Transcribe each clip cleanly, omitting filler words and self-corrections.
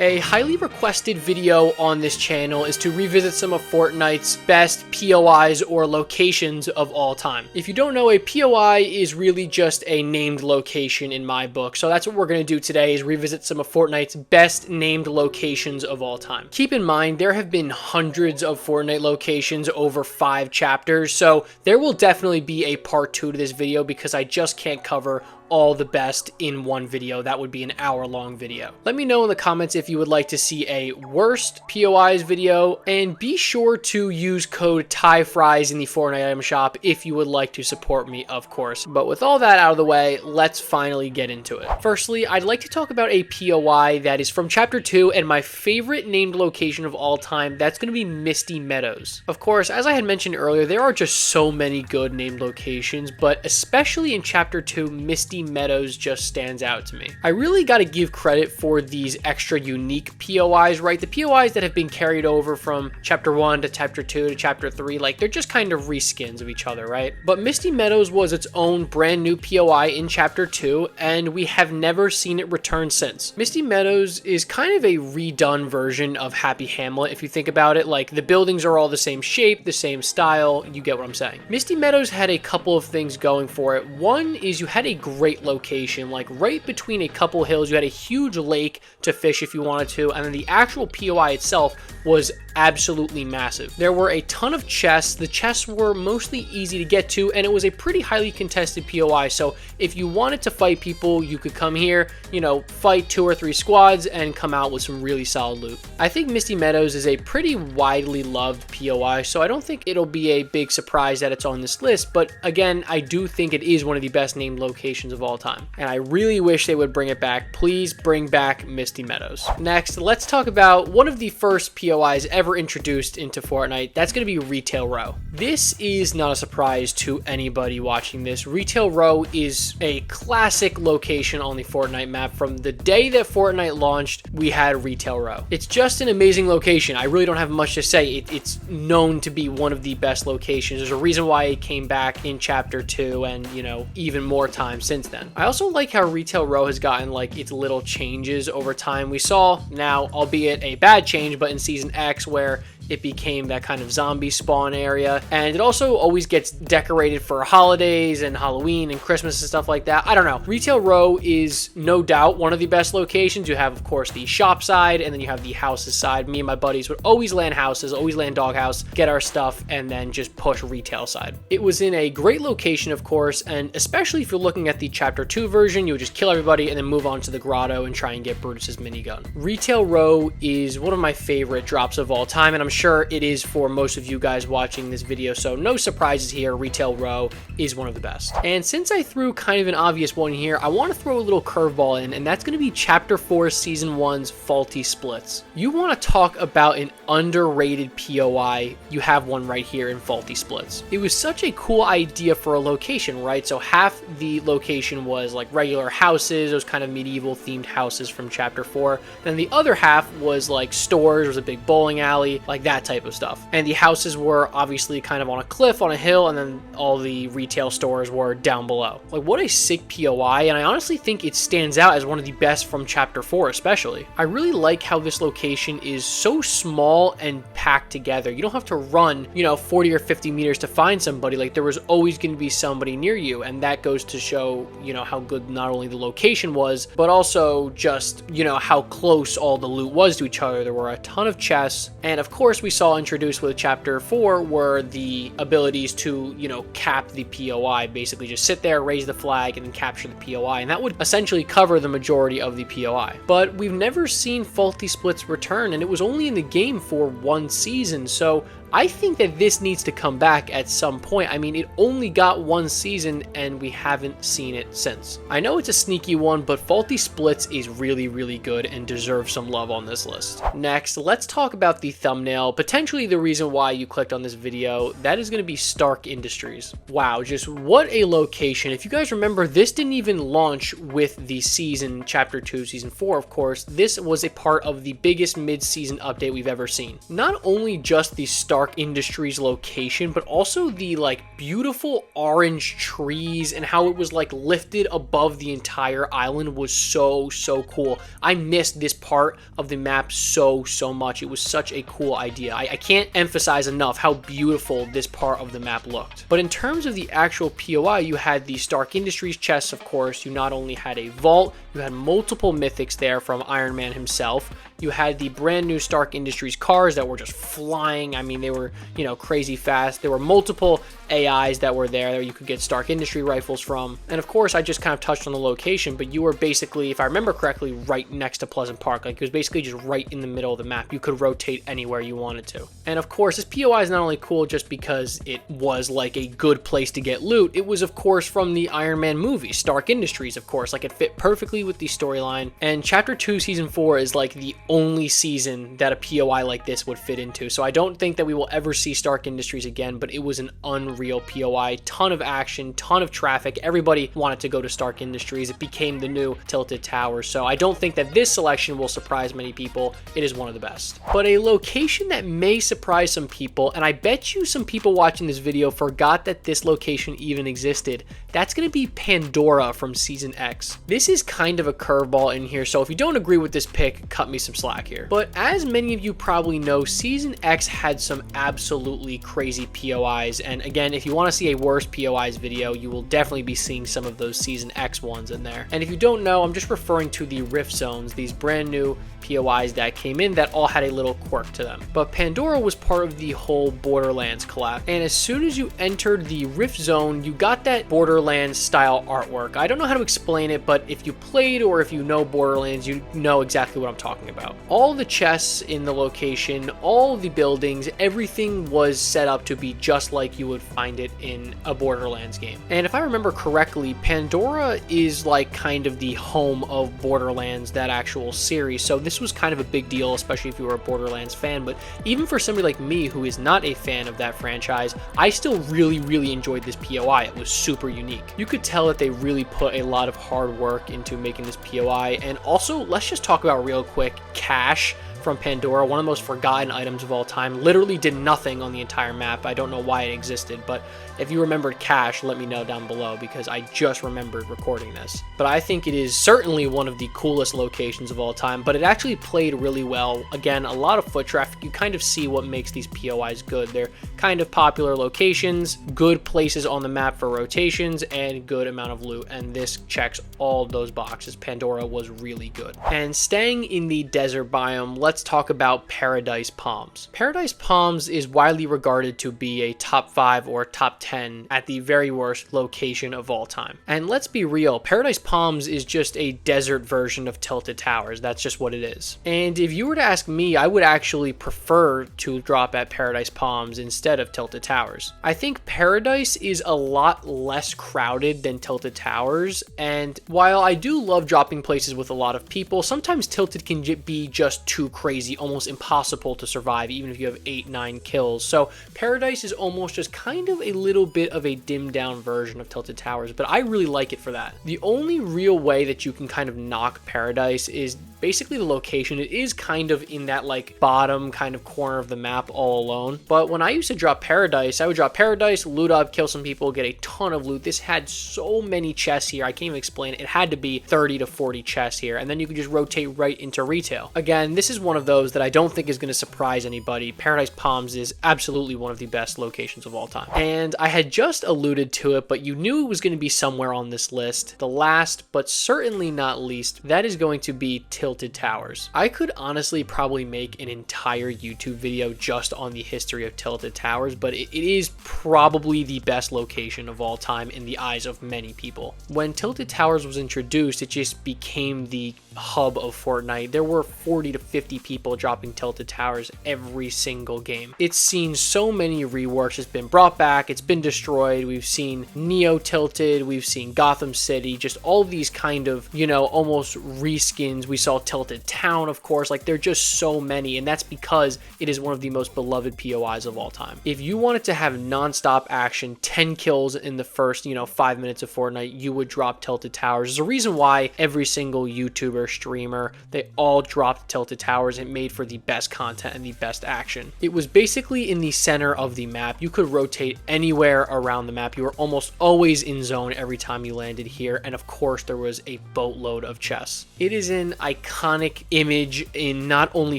A highly requested video on this channel is to revisit some of Fortnite's best POIs or locations of all time. If you don't know, a POI is really just a named location in my book, so that's what we're going to do today, is revisit some of Fortnite's best named locations of all time. Keep in mind, there have been hundreds of Fortnite locations over 5 chapters, so there will definitely be a part 2 to this video because I just can't cover all the best in one video. That would be an hour-long video. Let me know in the comments if you would like to see a worst POIs video, and be sure to use code TYFRYZ in the Fortnite item shop if you would like to support me, of course. But with all that out of the way, let's finally get into it. Firstly, I'd like to talk about a POI that is from Chapter 2 and my favorite named location of all time. That's going to be Misty Meadows. Of course, as I had mentioned earlier, there are just so many good named locations, but especially in Chapter 2, Misty Meadows just stands out to me. I really got to give credit for these extra unique POIs, right? The POIs that have been carried over from Chapter 1 to Chapter 2 to Chapter 3, like they're just kind of reskins of each other, right? But Misty Meadows was its own brand new POI in Chapter 2, and we have never seen it return since. Misty Meadows is kind of a redone version of Happy Hamlet, if you think about it. Like, the buildings are all the same shape, the same style, you get what I'm saying. Misty Meadows had a couple of things going for it. One is you had a great location, like right between a couple hills. You had a huge lake to fish if you wanted to, and then the actual POI itself was absolutely massive. There were a ton of chests. The chests were mostly easy to get to, and it was a pretty highly contested POI, so if you wanted to fight people, you could come here, you know, fight 2 or 3 squads and come out with some really solid loot. I think Misty Meadows is a pretty widely loved POI, so I don't think it'll be a big surprise that it's on this list, but again, I do think it is one of the best named locations of all time, and I really wish they would bring it back. Please bring back Misty Meadows. Next, let's talk about one of the first POIs ever introduced into Fortnite. That's going to be Retail Row. This is not a surprise to anybody watching this. Retail Row is a classic location on the Fortnite map. From the day that Fortnite launched, we had Retail Row. It's just an amazing location. I really don't have much to say. It's known to be one of the best locations. There's a reason why it came back in Chapter 2 and, you know, even more time since then. I also like how Retail Row has gotten like its little changes over time. We saw now, albeit a bad change, but in Season X where it became that kind of zombie spawn area, and it also always gets decorated for holidays and Halloween and Christmas and stuff like that. I don't know. Retail Row is no doubt one of the best locations. You have, of course, the shop side, and then you have the houses side. Me and my buddies would always land houses, always land doghouse, get our stuff, and then just push retail side. It was in a great location, of course, and especially if you're looking at the Chapter 2 version, you would just kill everybody and then move on to the grotto and try and get Brutus's minigun. Retail Row is one of my favorite drops of all time, and I'm sure it is for most of you guys watching this video, so no surprises here. Retail Row is one of the best. And since I threw kind of an obvious one here, I want to throw a little curveball in, and that's going to be Chapter 4 Season 1's Faulty Splits. You want to talk about an underrated POI, you have one right here in Faulty Splits. It was such a cool idea for a location, right? So half the location was like regular houses, those kind of medieval themed houses from Chapter 4. Then the other half was like stores, there was a big bowling alley, like that type of stuff. And the houses were obviously kind of on a cliff, on a hill, and then all the retail stores were down below. Like, what a sick POI, and I honestly think it stands out as one of the best from Chapter 4 especially. I really like how this location is so small and packed together. You don't have to run, you know, 40 or 50 meters to find somebody. Like, there was always going to be somebody near you, and that goes to show, you know, how good not only the location was, but also just, you know, how close all the loot was to each other. There were a ton of chests, and of course we saw introduced with Chapter 4 were the abilities to, you know, cap the POI. Basically just sit there, raise the flag, and then capture the POI, and that would essentially cover the majority of the POI. But we've never seen Faulty Splits return, and it was only in the game for 1 season, so I think that this needs to come back at some point. I mean, it only got 1 season and we haven't seen it since. I know it's a sneaky one, but Faulty Splits is really, really good and deserves some love on this list. Next, let's talk about the thumbnail, potentially the reason why you clicked on this video. That is going to be Stark Industries. Wow, just what a location. If you guys remember, this didn't even launch with the season, Chapter 2, Season 4, of course. This was a part of the biggest mid-season update we've ever seen. Not only just the Stark Stark Industries location, but also the like beautiful orange trees and how it was like lifted above the entire island was so cool. I missed this part of the map so much. It was such a cool idea. I can't emphasize enough how beautiful this part of the map looked. But in terms of the actual POI, you had the Stark Industries chests, of course. You not only had a vault, you had multiple mythics there from Iron Man himself. You had the brand new Stark Industries cars that were just flying. I mean, they were, you know, crazy fast. There were multiple AIs that were there that you could get Stark Industry rifles from. And of course, I just kind of touched on the location, but you were basically, if I remember correctly, right next to Pleasant Park. Like, it was basically just right in the middle of the map. You could rotate anywhere you wanted to. And of course, this POI is not only cool just because it was like a good place to get loot, it was of course from the Iron Man movie, Stark Industries, of course. Like, it fit perfectly with the storyline. And Chapter 2, Season 4 is like the only season that a POI like this would fit into. So I don't think that we will ever see Stark Industries again, but it was an unreal POI. Ton of action, ton of traffic. Everybody wanted to go to Stark Industries. It became the new Tilted Towers. So I don't think that this selection will surprise many people. It is one of the best. But a location that may surprise some people, and I bet you some people watching this video forgot that this location even existed, that's going to be Pandora from Season X. This is kind of a curveball in here, so if you don't agree with this pick, cut me some slack here. But as many of you probably know, Season X had some absolutely crazy POIs, and again, if you want to see a worse POIs video, you will definitely be seeing some of those Season X ones in there. And if you don't know, I'm just referring to the Rift Zones, these brand new POIs that came in that all had a little quirk to them. But Pandora was part of the whole Borderlands collab, and as soon as you entered the Rift Zone, you got that Borderlands style artwork. I don't know how to explain it, but if you played or if you know Borderlands, you know exactly what I'm talking about. All the chests in the location, all the buildings, everything was set up to be just like you would find it in a Borderlands game. And if I remember correctly, Pandora is like kind of the home of Borderlands, that actual series. So this was kind of a big deal, especially if you were a Borderlands fan. But even for somebody like me who is not a fan of that franchise, I still really enjoyed this POI. It was super unique. You could tell that they really put a lot of hard work into making this POI. And also, let's just talk about real quick, Cash from Pandora, one of the most forgotten items of all time, literally did nothing on the entire map. I don't know why it existed, but if you remembered Cash, let me know down below, because I just remembered recording this. But I think it is certainly one of the coolest locations of all time, but it actually played really well. Again, a lot of foot traffic. You kind of see what makes these POIs good. They're kind of popular locations, good places on the map for rotations, and good amount of loot, and this checks all those boxes. Pandora was really good. And staying in the desert biome, let's talk about Paradise Palms. Paradise Palms is widely regarded to be a top 5 or top 10 at the very worst location of all time. And let's be real, Paradise Palms is just a desert version of Tilted Towers. That's just what it is. And if you were to ask me, I would actually prefer to drop at Paradise Palms instead of Tilted Towers. I think Paradise is a lot less crowded than Tilted Towers, and while I do love dropping places with a lot of people, sometimes Tilted can be just too crazy, almost impossible to survive even if you have 8-9 kills. So Paradise is almost just kind of a little bit of a dimmed down version of Tilted Towers, but I really like it for that. The only real way that you can kind of knock Paradise is basically the location. It is kind of in that like bottom kind of corner of the map all alone. But when I used to drop Paradise, I would drop Paradise, loot up, kill some people, get a ton of loot. This had so many chests here, I can't even explain it. It had to be 30 to 40 chests here, and then you could just rotate right into retail. Again, this is one of those that I don't think is going to surprise anybody. Paradise Palms is absolutely one of the best locations of all time. And I had just alluded to it, but you knew it was going to be somewhere on this list. The last, but certainly not least, that is going to be Tilted Towers. I could honestly probably make an entire YouTube video just on the history of Tilted Towers, but it is probably the best location of all time in the eyes of many people. When Tilted Towers was introduced, it just became the hub of Fortnite. There were 40 to 50 people dropping Tilted Towers every single game. It's seen so many reworks. It's been brought back, it's been destroyed. We've seen Neo Tilted, we've seen Gotham City, just all these kind of, you know, almost reskins. We saw Tilted Town, of course. Like, there are just so many, and that's because it is one of the most beloved POIs of all time. If you wanted to have non-stop action, 10 kills in the first, 5 minutes of Fortnite, you would drop Tilted Towers. There's a reason why every single YouTuber streamer. They all dropped Tilted Towers. It made for the best content and the best action. It was basically in the center of the map. You could rotate anywhere around the map. You were almost always in zone every time you landed here, and of course there was a boatload of chests. It is an iconic image in not only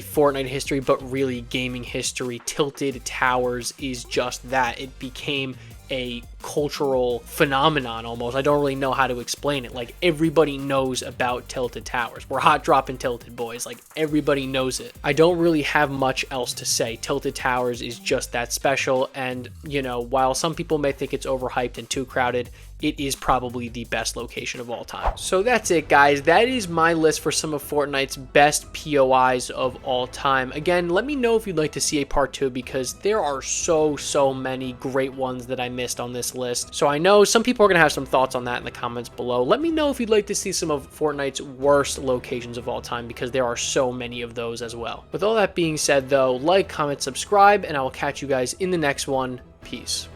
Fortnite history but really gaming history. Tilted Towers is just that. It became a cultural phenomenon almost. I don't really know how to explain it. Like, everybody knows about Tilted Towers. We're hot dropping Tilted, boys. Like, everybody knows it. I don't really have much else to say. Tilted Towers is just that special, and you know, while some people may think it's overhyped and too crowded, it is probably the best location of all time. So that's it, guys. That is my list for some of Fortnite's best POIs of all time. Again, let me know if you'd like to see a part 2, because there are so many great ones that I missed on this list. So I know some people are going to have some thoughts on that in the comments below. Let me know if you'd like to see some of Fortnite's worst locations of all time, because there are so many of those as well. With all that being said though, like, comment, subscribe, and I will catch you guys in the next one. Peace.